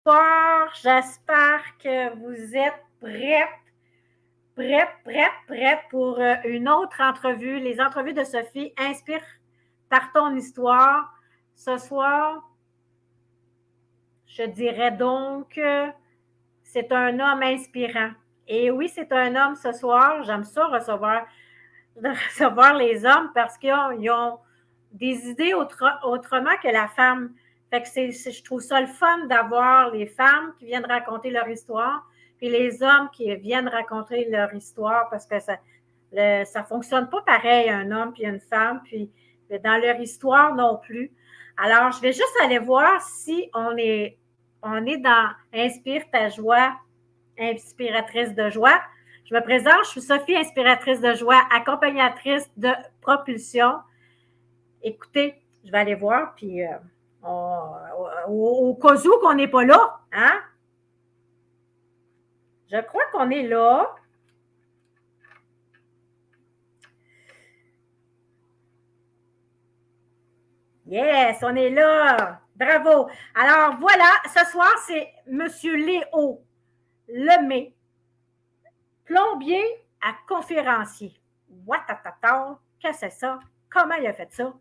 Bonsoir, j'espère que vous êtes prête pour une autre entrevue. Les entrevues de Sophie inspirent par ton histoire. Ce soir, je dirais donc c'est un homme inspirant. Et oui, c'est un homme ce soir. J'aime ça recevoir les hommes parce qu'ils ont des idées autrement que la femme. Fait que je trouve ça le fun d'avoir les femmes qui viennent raconter leur histoire, puis les hommes qui viennent raconter leur histoire parce que ça fonctionne pas pareil, un homme puis une femme, puis dans leur histoire non plus. Alors, je vais juste aller voir si on est dans Inspire ta joie, inspiratrice de joie. Je me présente, je suis Sophie, inspiratrice de joie, accompagnatrice de propulsion. Écoutez, je vais aller voir, puis au cas où qu'on n'est pas là, hein? Je crois qu'on est là. Yes, on est là. Bravo. Alors, voilà, ce soir, c'est M. Léo Lemay, plombier à conférencier. Watatata, qu'est-ce que c'est ça? Comment il a fait ça?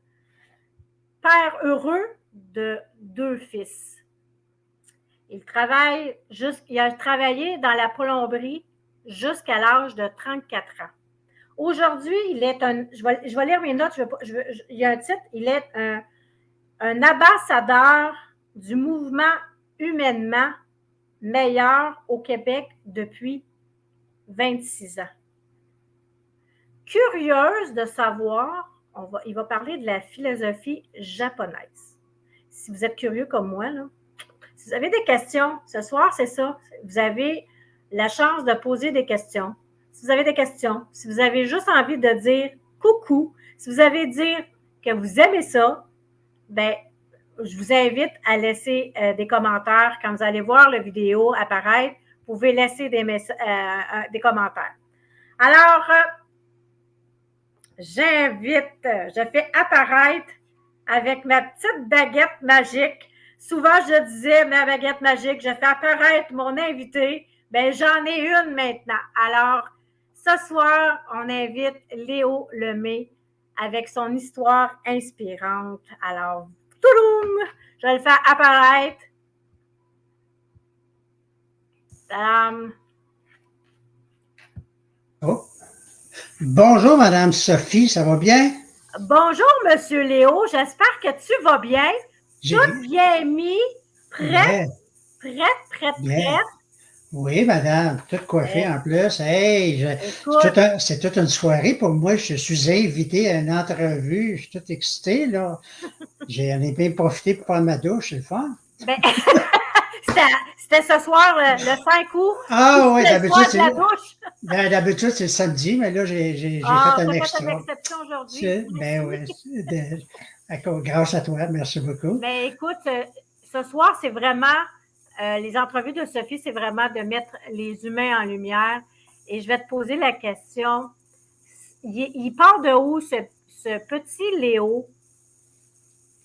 Père heureux de 2 fils. Il a travaillé dans la plomberie jusqu'à l'âge de 34 ans. Aujourd'hui, il est je vais lire mes notes, il y a un titre, il est un ambassadeur du mouvement humainement meilleur au Québec depuis 26 ans. Curieuse de savoir, il va parler de la philosophie japonaise. Si vous êtes curieux comme moi, là, si vous avez des questions, ce soir, c'est ça. Vous avez la chance de poser des questions. Si vous avez des questions, si vous avez juste envie de dire coucou, si vous avez dire que vous aimez ça, ben, je vous invite à laisser des commentaires. Quand vous allez voir la vidéo apparaître, vous pouvez laisser des commentaires. Alors, je fais apparaître avec ma petite baguette magique. Souvent, je disais, ma baguette magique, je fais apparaître mon invité. Bien, j'en ai une maintenant. Alors, ce soir, on invite Léo Lemay avec son histoire inspirante. Alors, touloum, je vais le faire apparaître. Oh. Bonjour, Madame Sophie, ça va bien? Bonjour, Monsieur Léo, j'espère que tu vas bien. Tout bien mis, prête. Oui, madame, tout coiffé en plus. Hey, c'est toute une soirée pour moi. Je suis invité à une entrevue. Je suis tout excité, là. J'en ai bien profité pour prendre ma douche, c'est le fun. Ben, c'était ce soir, le 5 août. Ah oui, d'habitude, c'est le samedi, mais là, j'ai fait un extra. Fait une exception aujourd'hui. Ben oui, grâce à toi, merci beaucoup. Ben écoute, ce soir, c'est vraiment, les entrevues de Sophie, c'est vraiment de mettre les humains en lumière. Et je vais te poser la question, il part de où ce petit Léo?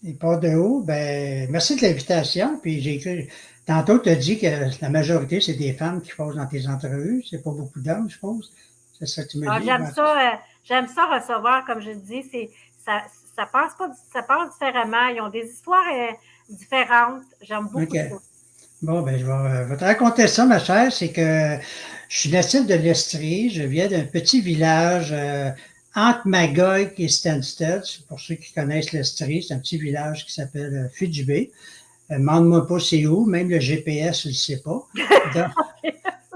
Il part de où? Ben, merci de l'invitation. Puis j'ai écrit. Tantôt, tu as dit que la majorité, c'est des femmes qui posent dans tes entrevues. C'est pas beaucoup d'hommes, je pense. C'est ça que tu me dis. J'aime ça recevoir, comme je dis, ça passe différemment. Ils ont des histoires différentes. J'aime beaucoup ça. Bon, ben, je vais te raconter ça, ma chère. C'est que je suis natif de l'Estrie. Je viens d'un petit village entre Magog et Stansted. Pour ceux qui connaissent l'Estrie, c'est un petit village qui s'appelle Fidjibé. Demande-moi pas c'est où, même le GPS, je ne le sait pas.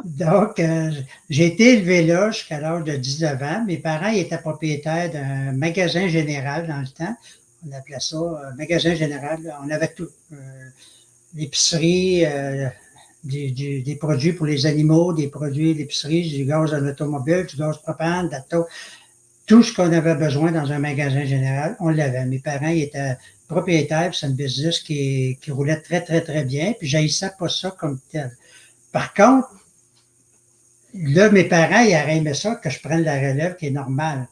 Donc, j'ai été élevé là jusqu'à l'âge de 19 ans. Mes parents étaient propriétaires d'un magasin général dans le temps. On appelait ça magasin général. On avait tout. L'épicerie, des produits pour les animaux, des produits d'épicerie, du gaz en automobile, du gaz propane, tout ce qu'on avait besoin dans un magasin général, on l'avait. Mes parents étaient propriétaires, c'est un business qui roulait très, très, très bien, puis j'haïssais pas ça comme tel. Par contre, là, mes parents, ils auraient aimé ça, que je prenne la relève qui est normale.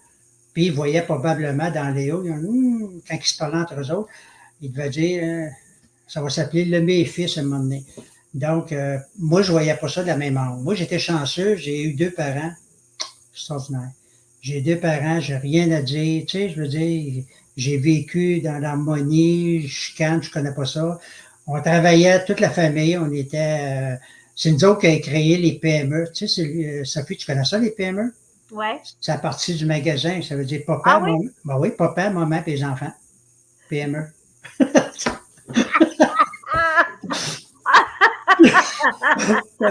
Puis ils voyaient probablement dans Léo, quand ils se parlaient entre eux autres, ils devaient dire, ça va s'appeler Lemay et fils à un moment donné. Donc, moi, je ne voyais pas ça de la même angle. Moi, j'étais chanceux, j'ai eu 2 parents extraordinaires. J'ai 2 parents, j'ai rien à dire. Tu sais, je veux dire, j'ai vécu dans l'harmonie, je connais pas ça. On travaillait toute la famille, on était. C'est nous autres qui avons créé les PME. Tu sais, Sophie, tu connais ça, les PME? Oui. C'est à partir du magasin, ça veut dire papa, Ah oui? ben oui, papa, maman et les enfants. PME.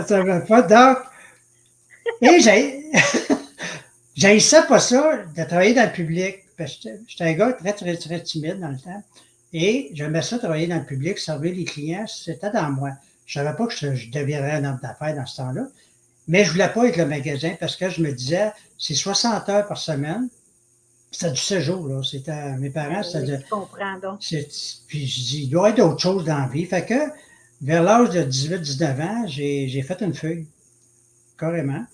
Ça va pas. Donc, et j'ai ça, pas ça, de travailler dans le public. Parce que j'étais un gars très, très, très timide dans le temps. Et j'aimais ça travailler dans le public, servir les clients, c'était dans moi. Je ne savais pas que je deviendrais un homme d'affaires dans ce temps-là. Mais je ne voulais pas être le magasin parce que je me disais, c'est 60 heures par semaine. C'était du séjour, là. C'était, mes parents, c'était Je comprends donc. puis je dis, il doit y avoir d'autres choses dans la vie. Fait que, vers l'âge de 18-19 ans, j'ai fait une feuille, carrément.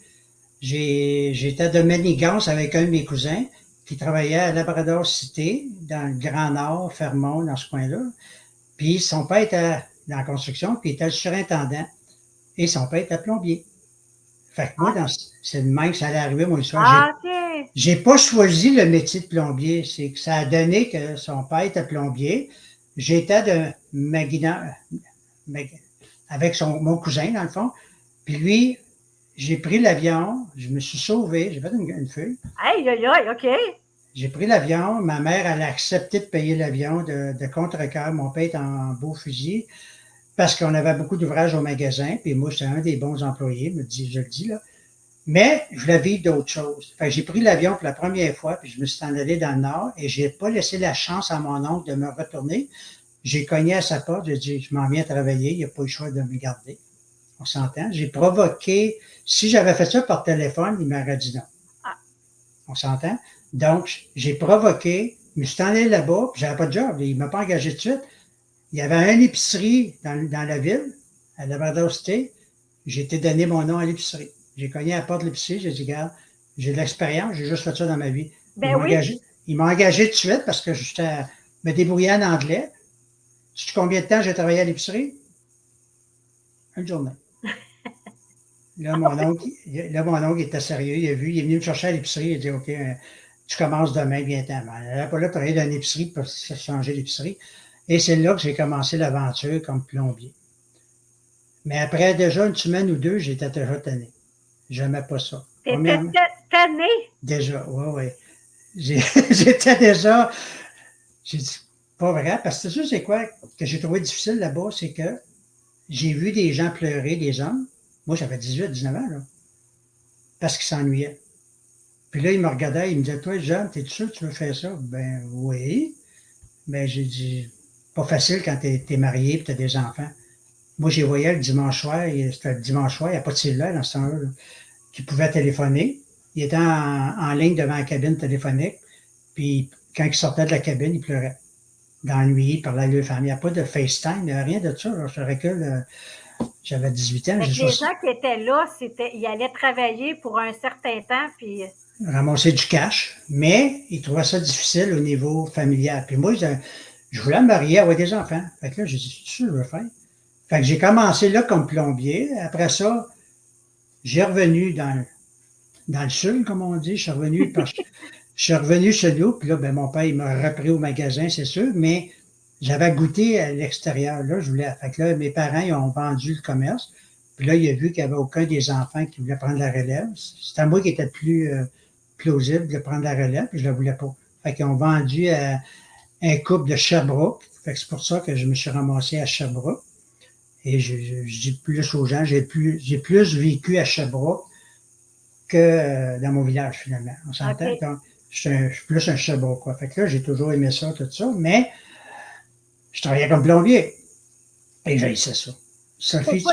J'étais de manigance avec un de mes cousins qui travaillait à Labrador Cité, dans le Grand Nord, Fermont, dans ce coin-là. Puis son père était dans la construction, puis il était le surintendant. Et son père était plombier. Fait que moi, c'est le même que ça allait arriver, mon histoire. Ah, OK. J'ai pas choisi le métier de plombier. C'est que ça a donné que son père était plombier. J'étais de avec mon cousin, dans le fond. Puis lui, j'ai pris l'avion, je me suis sauvé, j'ai fait une feuille. Aïe, aïe, aïe, OK. J'ai pris l'avion, ma mère, elle a accepté de payer l'avion de contre-cœur. Mon père est en beau fusil parce qu'on avait beaucoup d'ouvrages au magasin, puis moi, j'étais un des bons employés, je le dis là. Mais je voulais vivre d'autres choses. Fait que j'ai pris l'avion pour la première fois, puis je me suis en allé dans le Nord et je n'ai pas laissé la chance à mon oncle de me retourner. J'ai cogné à sa porte, j'ai dit, je m'en viens travailler, il n'y a pas eu le choix de me garder. On s'entend. J'ai provoqué, si j'avais fait ça par téléphone, il m'aurait dit non. Ah. On s'entend. Donc, j'ai provoqué, je me suis en allé là-bas, puis j'avais pas de job, il ne m'a pas engagé tout de suite. Il y avait une épicerie dans la ville, à Labrador City. J'ai été donné mon nom à l'épicerie. J'ai cogné à la porte de l'épicerie, j'ai dit, regarde, j'ai de l'expérience, j'ai juste fait ça dans ma vie. Ben oui. Il m'a engagé tout de suite parce que je me débrouillais en anglais. Sais-tu combien de temps j'ai travaillé à l'épicerie? Une journée. Là, mon oncle était sérieux, il a vu, il est venu me chercher à l'épicerie, il a dit, OK, tu commences demain, viens-t'en. Il n'a pas là travailler dans l'épicerie pour changer l'épicerie. Et c'est là que j'ai commencé l'aventure comme plombier. Mais après déjà une semaine ou deux, j'étais déjà tanné. J'aimais pas ça. T'étais tanné? Déjà, oui. J'étais déjà. J'ai dit, pas vrai, parce que c'est quoi que j'ai trouvé difficile là-bas, c'est que j'ai vu des gens pleurer, des hommes. Moi, j'avais 18, 19 ans, là. Parce qu'ils s'ennuyaient. Puis là, ils me regardaient, ils me disaient, toi, Jean, t'es sûr que tu veux faire ça? Ben oui. Mais j'ai dit, pas facile quand t'es marié et t'as des enfants. Moi, j'ai voyais le dimanche soir, c'était le dimanche soir, il n'y a pas de cellulaire dans ce temps-là, qui pouvait téléphoner. Il était en ligne devant la cabine téléphonique, puis quand il sortait de la cabine, il pleurait. Dans la nuit, il parlait à leur famille. Il n'y a pas de FaceTime, il n'y a rien de ça. Je recule, j'avais 18 ans. Les gens qui étaient là, ils allaient travailler pour un certain temps, puis ramasser du cash, mais ils trouvaient ça difficile au niveau familial. Puis moi, je voulais me marier, avoir des enfants. Fait que là, j'ai dit, c'est ça que je veux faire. Fait que j'ai commencé là comme plombier. Après ça, j'ai revenu dans le sud, comme on dit. Je suis revenu chez nous, puis là, ben, mon père, il m'a repris au magasin, c'est sûr, mais j'avais goûté à l'extérieur. Là, je voulais. Fait que là, mes parents, ils ont vendu le commerce. Puis là, il a vu qu'il n'y avait aucun des enfants qui voulait prendre la relève. C'était moi qui était plus plausible de prendre la relève, puis je ne la voulais pas. Fait qu'ils ont vendu à un couple de Sherbrooke. Fait que c'est pour ça que je me suis ramassé à Sherbrooke. Et je dis plus aux gens, j'ai plus vécu à Sherbrooke que dans mon village, finalement. On s'entend? Okay. Donc, je suis plus un Sherbrooke, quoi. Fait que là, j'ai toujours aimé ça, tout ça, mais je travaillais comme plombier. Et j'haïssais ça. Sophie,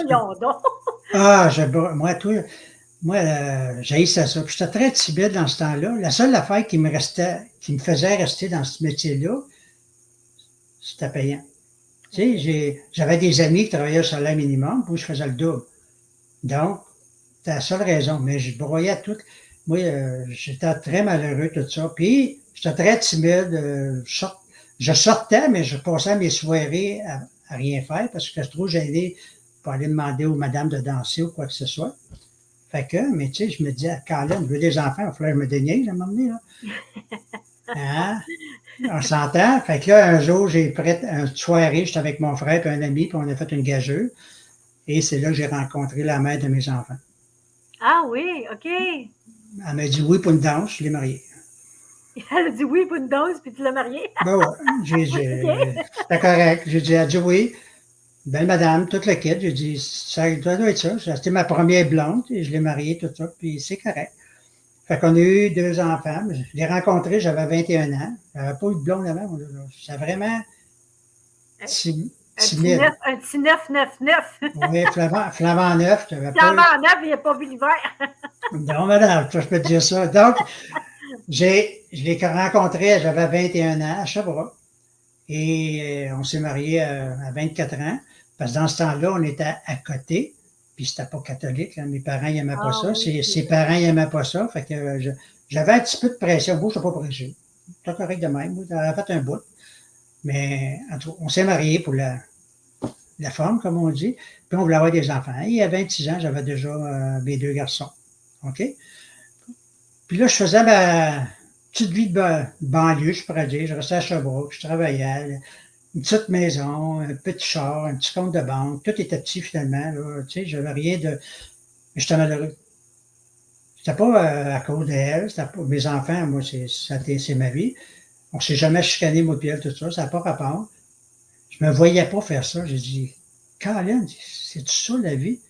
j'haïssais ça. Puis j'étais très timide dans ce temps-là. La seule affaire qui me faisait rester dans ce métier-là, c'était payant. Tu sais, j'avais des amis qui travaillaient au salaire minimum, puis je faisais le double. Donc, c'était la seule raison. Mais je broyais tout. Moi, j'étais très malheureux, tout ça. Puis, j'étais très timide. Je sortais, mais je passais mes soirées à rien faire parce que je trouve que j'allais pour aller demander aux madames de danser ou quoi que ce soit. Fait que, mais tu sais, je me disais, Colin, je veux des enfants, il va falloir que je me déniaise à un moment donné, là. Hein? On s'entend. Fait que là, un jour, j'ai prêt une soirée, j'étais avec mon frère et un ami, puis on a fait une gageure. Et c'est là que j'ai rencontré la mère de mes enfants. Ah oui, OK. Elle m'a dit oui pour une danse, je l'ai mariée. Elle a dit oui pour une danse, puis tu l'as mariée. Ben ouais, c'était correct. Elle a dit oui. Belle madame, toute le kit. J'ai dit, ça doit être ça. C'était ma première blonde et je l'ai mariée, tout ça, puis c'est correct. Fait qu'on a eu 2 enfants. Je l'ai rencontré, j'avais 21 ans. J'avais pas eu de blonde avant. C'est vraiment timide. Un petit 999. Oui, flamant neuf. Flamant neuf, il n'a pas vu l'hiver. Non, madame, je peux te dire ça. Donc, je l'ai rencontré, j'avais 21 ans à Sherbrooke. Et on s'est mariés à 24 ans. Parce que dans ce temps-là, on était à côté. Puis c'était pas catholique. Là. Mes parents n'aimaient pas ça. Oui, ses parents n'aimaient pas ça. Fait que j'avais un petit peu de pression. Moi, je n'étais pas pressé. C'était correct de même. Moi, j'avais fait un bout. Mais en tout cas, on s'est mariés pour la forme, comme on dit. Puis on voulait avoir des enfants. Et à 26 ans, j'avais déjà mes 2 garçons. OK? Puis là, je faisais ma petite vie de banlieue, je pourrais dire. Je restais à Sherbrooke, je travaillais. Une petite maison, un petit char, un petit compte de banque. Tout était petit finalement. Là. Tu sais, j'avais rien de. Mais j'étais malheureux. C'était pas à cause d'elle, c'était pas mes enfants, moi, c'est ma vie. On s'est jamais chicané, moi, puis elle, tout ça, ça n'a pas rapport. Je me voyais pas faire ça. J'ai dit, Colin, c'est ça la vie?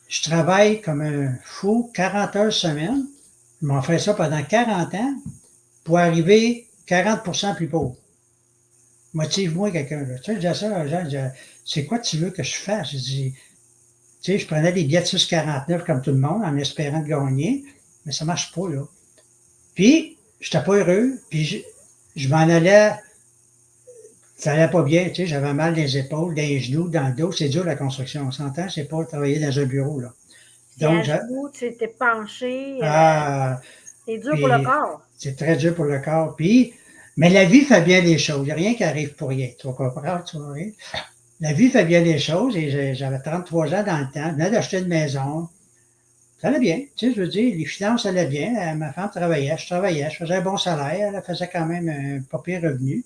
Je travaille comme un fou, 40 heures semaine. Je m'en ferais ça pendant 40 ans pour arriver 40% plus pauvre. Motive-moi quelqu'un. Là. Tu sais, je disais ça aux gens, c'est quoi tu veux que je fasse? Je dis, tu sais, je prenais des billets de 6,49 comme tout le monde en espérant de gagner, mais ça marche pas, là. Puis, j'étais pas heureux, puis je m'en allais, ça allait pas bien, tu sais, j'avais mal dans les épaules, dans les genoux, dans le dos. C'est dur la construction, on s'entend, c'est pas travailler dans un bureau, là. Donc, tu t'es penché. C'est dur puis, pour le corps. C'est très dur pour le corps. Puis, mais la vie fait bien les choses. Il n'y a rien qui arrive pour rien. Tu vas comprendre, tu vois. La vie fait bien les choses et j'avais 33 ans dans le temps. Je venais d'acheter une maison. Ça allait bien. Tu sais, je veux dire, les finances allaient bien. Ma femme travaillait, je faisais un bon salaire. Elle faisait quand même un pas pire revenu.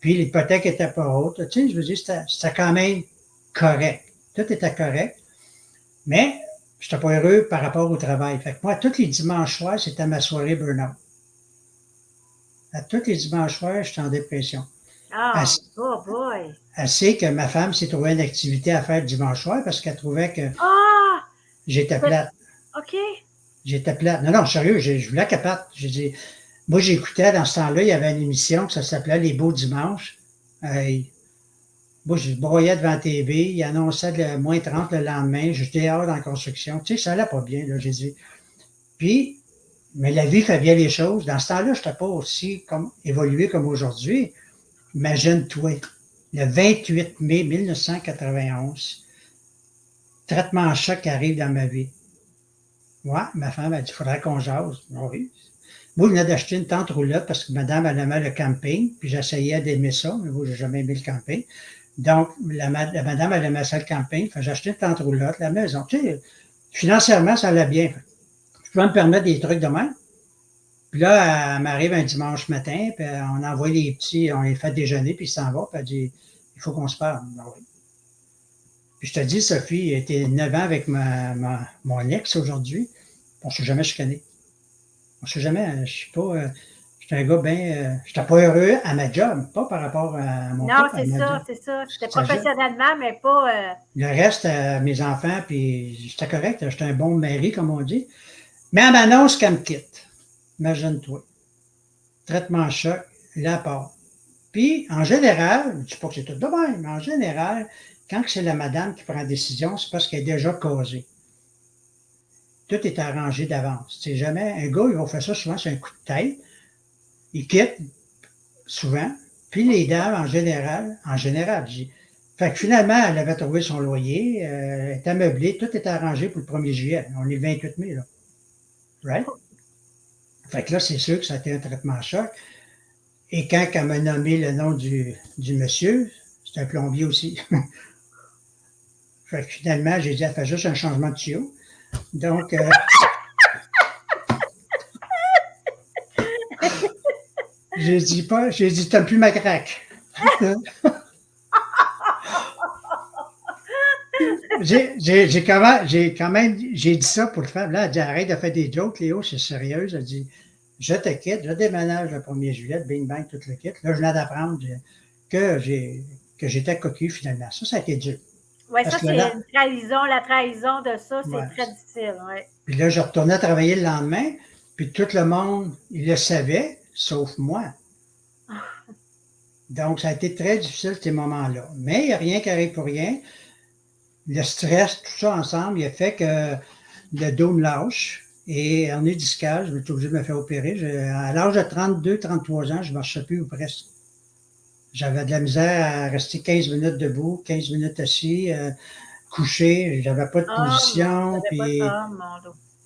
Puis l'hypothèque était pas haute. Tu sais, je veux dire, c'était quand même correct. Tout était correct. Mais je n'étais pas heureux par rapport au travail. Fait que moi, tous les dimanches soirs, c'était ma soirée burn-out. À tous les dimanches soirs, j'étais en dépression. Oh boy! Elle sait que ma femme s'est trouvée une activité à faire dimanche soir parce qu'elle trouvait que j'étais plate. OK. J'étais plate. Non, sérieux, je voulais qu'elle parte. J'ai dit, moi, j'écoutais dans ce temps-là, il y avait une émission qui s'appelait Les Beaux Dimanches. Moi, je broyais devant la TV, il annonçait le moins 30 le lendemain, j'étais dehors dans la construction. Tu sais, ça allait pas bien, là, j'ai dit. Puis, mais la vie fait bien les choses. Dans ce temps-là, je n'étais pas aussi évolué comme aujourd'hui. Imagine-toi, le 28 mai 1991, traitement en choc arrive dans ma vie. Ouais, ma femme a dit, il faudrait qu'on jase. Oui. Moi, je venais d'acheter une tente roulotte parce que madame, elle aimait le camping, puis j'essayais d'aimer ça, mais moi, j'ai jamais aimé le camping. Donc, la madame, elle aimait ça le camping, j'ai acheté une tente roulotte, la maison. Tu sais, financièrement, ça allait bien. Je pouvais me permettre des trucs de même. Puis là, elle m'arrive un dimanche matin, puis on envoie les petits, on les fait déjeuner, puis ils s'en vont, puis elle dit, il faut qu'on se parle. Ben oui. Puis je te dis, Sophie était 9 ans avec mon ex aujourd'hui, on ne s'est jamais chicané. On ne s'est jamais, je suis pas, j'étais un gars bien, j'étais pas heureux à ma job, pas par rapport à mon Non, c'est ça. C'était professionnellement, mais pas... Le reste, mes enfants, puis j'étais correct, j'étais un bon mari, comme on dit. Mais elle m'annonce qu'elle me quitte. Imagine-toi. Traitement choc, la part. Puis, en général, je ne dis pas que c'est tout de même, mais en général, quand c'est la madame qui prend la décision, c'est parce qu'elle est déjà causée. Tout est arrangé d'avance. C'est jamais, un gars, il va faire ça souvent, c'est un coup de tête. Il quitte, souvent. Puis les dames, en général, je dis. Fait que finalement, elle avait trouvé son loyer, elle était meublée, tout était arrangé pour le 1er juillet. On est le 28 mai, là. Right? Fait que là, c'est sûr que ça a été un traitement choc. Et quand elle m'a nommé le nom du monsieur, c'est un plombier aussi. Fait que finalement, j'ai dit, elle fait juste un changement de tuyau. Donc, j'ai dit, t'as plus ma craque. J'ai quand même, j'ai dit ça pour le faire. Là, elle dit, arrête de faire des jokes, Léo, c'est sérieuse. Elle dit, je te quitte, je déménage le 1er juillet, bing bang, tout le kit. Là, je viens d'apprendre que j'étais cocu finalement. Ça a été dur. Oui, ça, c'est une trahison. La trahison de ça, c'est très difficile. Ouais. Puis là, je retournais travailler le lendemain, puis tout le monde, il le savait, sauf moi. Donc, ça a été très difficile, ces moments-là. Mais il n'y a rien qui arrive pour rien. Le stress, tout ça ensemble, il a fait que le dos me lâche. Et hernie discale, je suis obligé de me faire opérer. À l'âge de 32-33 ans, je ne marchais plus ou presque. J'avais de la misère à rester 15 minutes debout, 15 minutes assis, couché. Je n'avais pas de position. Puis,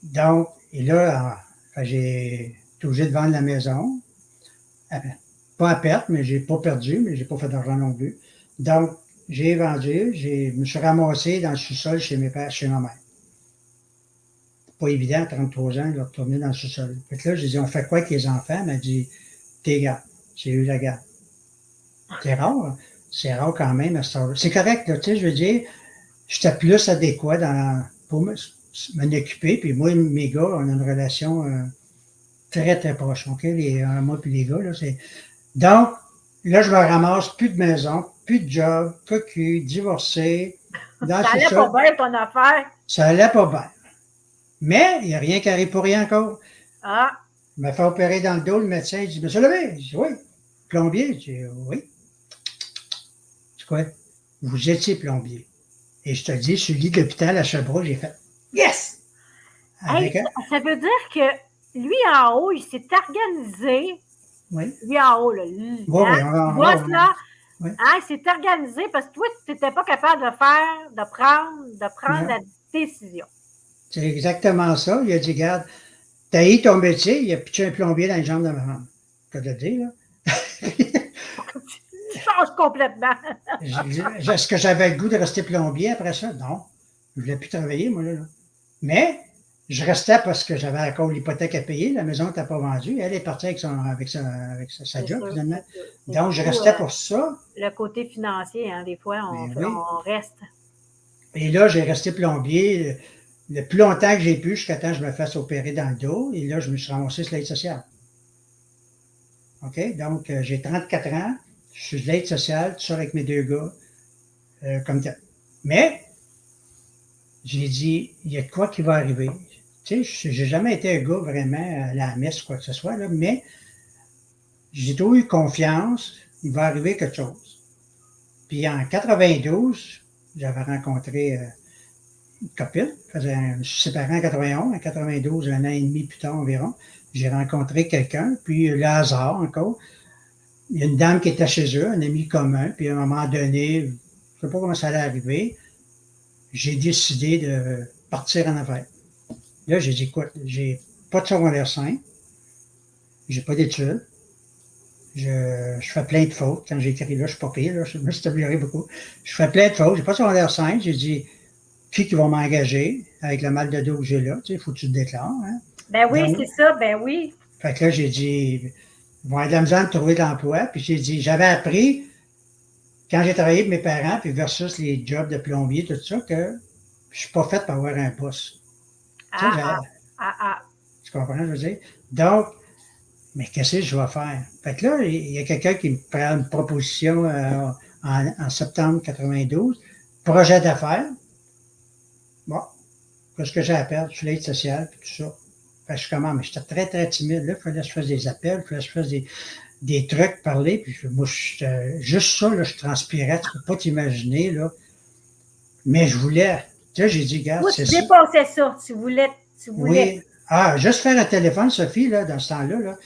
donc, et là, j'ai été obligé de vendre la maison. Pas à perte, mais je n'ai pas perdu, mais je n'ai pas fait d'argent non plus. Donc, j'ai vendu, je me suis ramassé dans le sous-sol chez mes pères, chez ma mère. Pas évident à 33 ans de retourner dans le sous-sol. Fait que là, j'ai dit, on fait quoi avec les enfants? Elle m'a dit, t'es garde. J'ai eu la garde. C'est rare. C'est rare quand même à ce C'est correct, là, tu sais, je veux dire, j'étais plus adéquat pour m'en occuper. Puis moi et mes gars, on a une relation très, très proche. OK? Moi et les gars, là, c'est. Donc, là, je me ramasse plus de maison, plus de job, cocu, divorcé. Ça allait pas bien, ton affaire. Ça allait pas bien. Mais il n'y a rien qui arrive pour rien encore. Ah. Il m'a fait opérer dans le dos, le médecin, il dit, Monsieur Levé, je dis, oui. Plombier, je dis, oui. C'est quoi? Vous étiez plombier. Et je te dis, sur le lit de l'hôpital à Sherbrooke, j'ai fait, yes! Hey, ça veut dire que lui en haut, il s'est organisé. Oui. Lui en haut, là. Là, oui. Hein, il s'est organisé parce que toi, tu n'étais pas capable de prendre la décision. C'est exactement ça. Il a dit, regarde, t'as eu ton métier, il a pitché un plombier dans les jambes de ma femme. Tu peux te dire, là? Tu changes complètement. Est-ce que j'avais le goût de rester plombier après ça? Non. Je ne voulais plus travailler, moi, là. Mais je restais parce que j'avais encore l'hypothèque à payer. La maison n'était pas vendue. Elle est partie avec sa job, finalement. Donc, je restais pour ça. Le côté financier, hein, des fois, on reste. Et là, j'ai resté plombier le plus longtemps que j'ai pu, jusqu'à temps que je me fasse opérer dans le dos. Et là, je me suis ramassé sur l'aide sociale. OK? Donc, j'ai 34 ans. Je suis de l'aide sociale, tout ça avec mes deux gars. Comme ça. Mais, j'ai dit, il y a de quoi qui va arriver. Tu sais, j'ai jamais été un gars vraiment à la messe, quoi que ce soit, là, mais j'ai toujours eu confiance, il va arriver quelque chose. Puis en 92, j'avais rencontré une copine, je suis séparé en 91, en 92, un an et demi plus tard environ, j'ai rencontré quelqu'un, puis le hasard encore, il y a une dame qui était chez eux, un ami commun, puis à un moment donné, je ne sais pas comment ça allait arriver, j'ai décidé de partir en affaires. Là, j'ai dit, écoute, j'ai pas de secondaire 5, j'ai pas d'études, je fais plein de fautes. Quand j'ai écrit là, je suis pas pire, là, je me suis amélioré beaucoup. Je fais plein de fautes, j'ai pas de secondaire 5, j'ai dit, qui va m'engager avec le mal de dos que j'ai là, tu sais, il faut que tu te déclares. Hein? Ben oui, c'est ça, ben oui. Fait que là, j'ai dit, ils vont avoir de la misère de trouver de l'emploi, puis j'ai dit, j'avais appris, quand j'ai travaillé avec mes parents, puis versus les jobs de plombier, tout ça, que je suis pas fait pour avoir un poste. Tu comprends, je veux dire? Donc, mais qu'est-ce que je vais faire? Fait que là, il y a quelqu'un qui me prend une proposition en septembre 92, projet d'affaires. Bon, qu'est-ce que j'ai à perdre? Je suis l'aide sociale, puis tout ça. Fait que je commence, mais j'étais très, très timide. Là, il fallait que je fasse des appels, il fallait que je fasse des trucs, parler, puis moi, juste ça, là, je transpirais, tu peux pas t'imaginer, là. Mais je voulais. Tu sais, j'ai dit, regarde, c'est ça. Tu dépassais ça, tu voulais. Oui. Ah, juste faire un téléphone, Sophie, là, dans ce temps-là, là,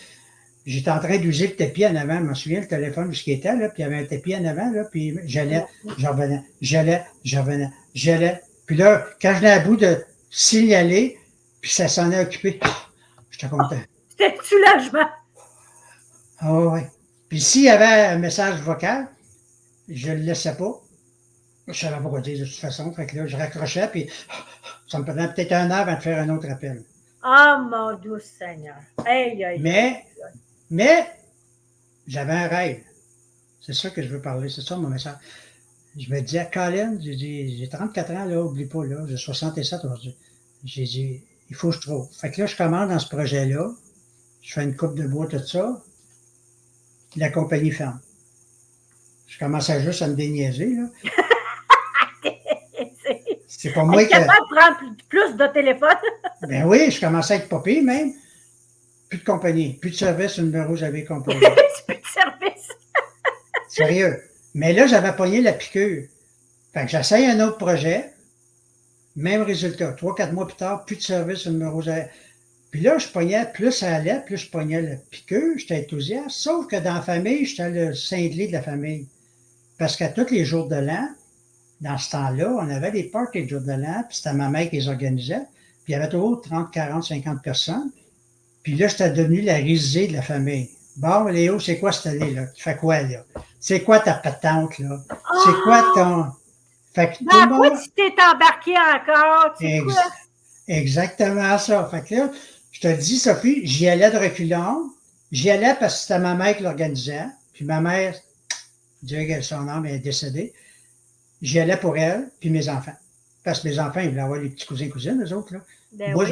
j'étais en train d'user le tapis en avant. Je me souviens, le téléphone, où ce qui était, là, puis il y avait un tapis en avant, là, puis j'allais, j'en revenais. Puis là, quand je venais à bout de signaler, puis ça s'en est occupé, j'étais content. C'était le soulagement. Ah oui. Puis s'il y avait un message vocal, je ne le laissais pas. Je savais pas quoi dire de toute façon. Fait que là, je raccrochais, puis ça me prenait peut-être 1 heure avant de faire un autre appel. Ah, mon doux Seigneur. Aïe, aïe, aïe. Mais j'avais un rêve. C'est ça que je veux parler. C'est ça mon message. Je me disais, Colin, j'ai 34 ans, là, oublie pas, là, j'ai 67 aujourd'hui. J'ai dit, il faut que je trouve. Fait que là, je commence dans ce projet-là. Je fais une coupe de bois, tout ça. La compagnie ferme. Je commençais juste à me déniaiser, là. C'est pas moi qui. capable de prendre plus de téléphone. Ben oui, je commençais à être popé même. Plus de compagnie, plus de service, le numéro j'avais composé. Plus de service. Sérieux. Mais là, j'avais pogné la piqûre. Fait que j'essaye un autre projet. Même résultat. 3-4 mois plus tard, plus de service, le numéro j'avais. Puis là, je pognais, plus ça allait, plus je pognais la piqûre, j'étais enthousiaste. Sauf que dans la famille, j'étais le cinglé de la famille. Parce qu'à tous les jours de l'an, dans ce temps-là, on avait des parties de jour de l'an, puis c'était ma mère qui les organisait. Puis il y avait toujours 30, 40, 50 personnes. Puis là, j'étais devenu la risée de la famille. Bon, Léo, c'est quoi cette année-là? Tu fais quoi, là? C'est quoi ta patente, là? C'est quoi ton... Fait que tout le monde... tu t'es embarqué encore? Exactement ça. Fait que là, je te dis, Sophie, j'y allais de reculons. J'y allais parce que c'était ma mère qui l'organisait. Puis ma mère, Dieu que son âme est décédée, j'y allais pour elle, puis mes enfants. Parce que mes enfants, ils voulaient avoir les petits cousins et cousines, eux autres. Là. Ben moi, oui.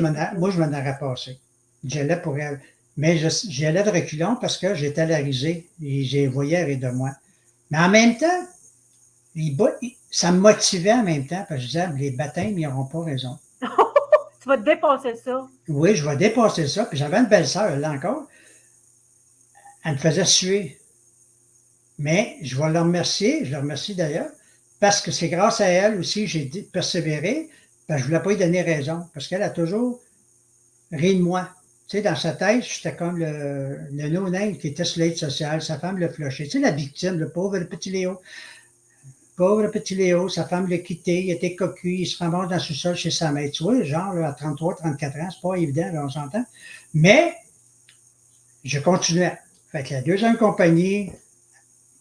Je m'en aurais passé. J'y allais pour elle. Mais j'y allais de reculons parce que j'étais à la risée et je les voyais arrêter de moi. Mais en même temps, ça me motivait en même temps parce que je disais, les baptêmes, ils n'auront pas raison. Tu vas dépasser ça. Oui, je vais dépasser ça. Puis j'avais une belle-sœur, là encore. Elle me faisait suer. Mais je vais la remercier, je la remercie d'ailleurs, parce que c'est grâce à elle aussi que j'ai persévéré, parce que je ne voulais pas lui donner raison, parce qu'elle a toujours ri de moi. Tu sais, dans sa tête, j'étais comme le no-name qui était sur l'aide sociale, sa femme l'a flushé. Tu sais, la victime, le pauvre petit Léo. Pauvre petit Léo, sa femme l'a quitté, il était cocu, il se ramasse dans le sous-sol chez sa mère. Tu vois, genre là, à 33, 34 ans, c'est pas évident, là, on s'entend. Mais je continuais. Fait que la deuxième compagnie,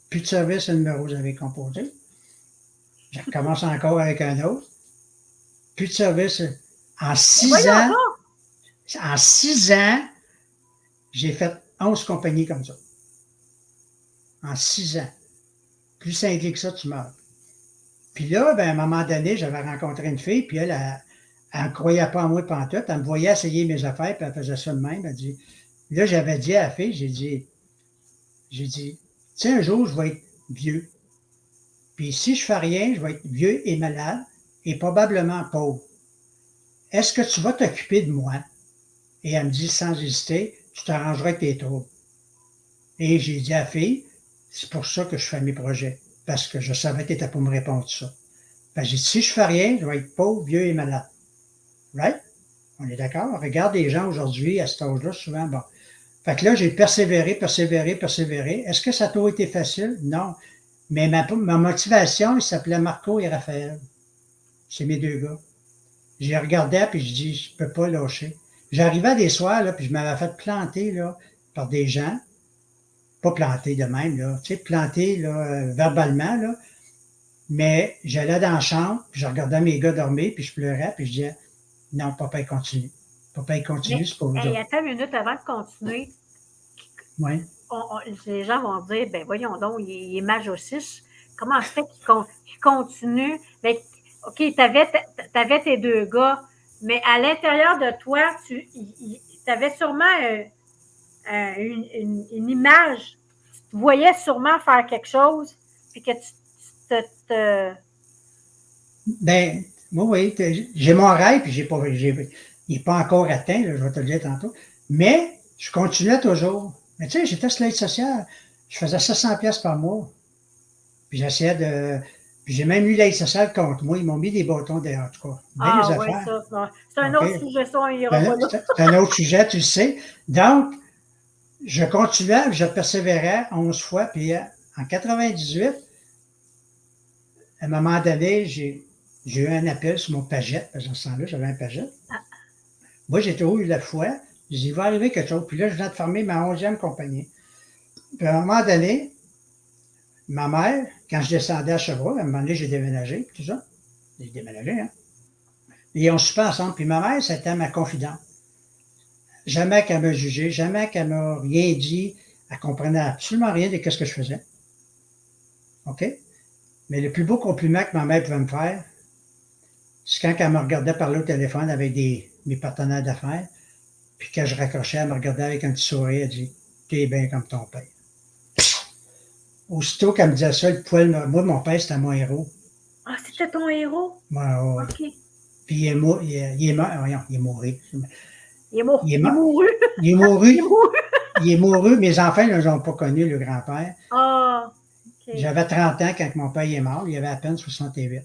plus de service, le numéro que j'avais composé. Je recommence encore avec un autre. Plus de service. En 6 ans, j'ai fait 11 compagnies comme ça. En 6 ans. Plus cinglé que ça, tu meurs. Puis là, ben, à un moment donné, j'avais rencontré une fille, puis elle ne croyait pas en moi pantoute. Elle me voyait essayer mes affaires, puis elle faisait ça de même. Elle dit, là, j'avais dit à la fille, j'ai dit, tu sais, un jour, je vais être vieux. Puis si je fais rien, je vais être vieux et malade et probablement pauvre. Est-ce que tu vas t'occuper de moi? Et elle me dit sans hésiter, tu t'arrangeras avec tes troubles. Et j'ai dit à la fille, c'est pour ça que je fais mes projets. Parce que je savais que tu étais pour me répondre ça. J'ai dit, si je fais rien, je vais être pauvre, vieux et malade. Right? On est d'accord? Regarde les gens aujourd'hui, à cet âge-là, souvent, bon. Fait que là, j'ai persévéré. Est-ce que ça t'a été facile? Non. Mais ma motivation, il s'appelait Marco et Raphaël. C'est mes 2 gars. J'y regardais, puis je dis, je peux pas lâcher. J'arrivais des soirs, là, puis je m'avais fait planter, là, par des gens. Pas planter de même, là. Tu sais, planter, là, verbalement, là. Mais j'allais dans la chambre, puis je regardais mes gars dormir, puis je pleurais, puis je disais, non, papa, il continue. Papa, il continue, c'est pour vous. Il y a 10 minutes avant de continuer. Oui. Les gens vont dire, ben voyons donc, il est majossiste. Comment ça fait qu'il continue? Ben, OK, tu avais tes 2 gars, mais à l'intérieur de toi, tu avais sûrement une image. Tu te voyais sûrement faire quelque chose, puis que tu te... Ben, oui, j'ai mon rêve, puis il n'est pas encore atteint, là, je vais te le dire tantôt, mais je continuais toujours. Mais tu sais, j'étais sur l'aide sociale. Je faisais 700$ par mois. Puis j'essayais de... Puis j'ai même eu l'aide sociale contre moi. Ils m'ont mis des bâtons derrière, en tout cas. Ah oui, ça. C'est un autre sujet, ça, on ira pas là. C'est un autre sujet, tu le sais. Donc, je continuais, je persévérais 11 fois. Puis en 98, à un moment donné, j'ai eu un appel sur mon Pagette. Parce que dans ce temps-là, j'avais un Pagette. Moi, j'ai toujours eu la foi. Je dis, il va arriver quelque chose. Puis là, je viens de fermer ma 11e compagnie. Puis à un moment donné, ma mère, quand je descendais à Sherbrooke, à un moment donné, j'ai déménagé, tout ça. J'ai déménagé, hein. Et on soupait ensemble. Puis ma mère, c'était ma confidente. Jamais qu'elle m'a jugé, jamais qu'elle m'a rien dit. Elle comprenait absolument rien de ce que je faisais. OK? Mais le plus beau compliment que ma mère pouvait me faire, c'est quand elle me regardait parler au téléphone avec mes partenaires d'affaires, puis quand je raccrochais, elle me regardait avec un petit sourire, elle dit « T'es bien comme ton père ». Aussitôt qu'elle me disait ça, le poil, moi, mon père, c'était mon héros. Ah, c'était ton héros? Ouais. OK. Puis il est mort, il est mort, il est mort. Il est mort. Il est Il est mort. mouru. Il est mouru. Il est mouru. Il est mouru. Mes enfants ne l'ont pas connu, le grand-père. Ah, OK. J'avais 30 ans quand mon père est mort. Il avait à peine 68.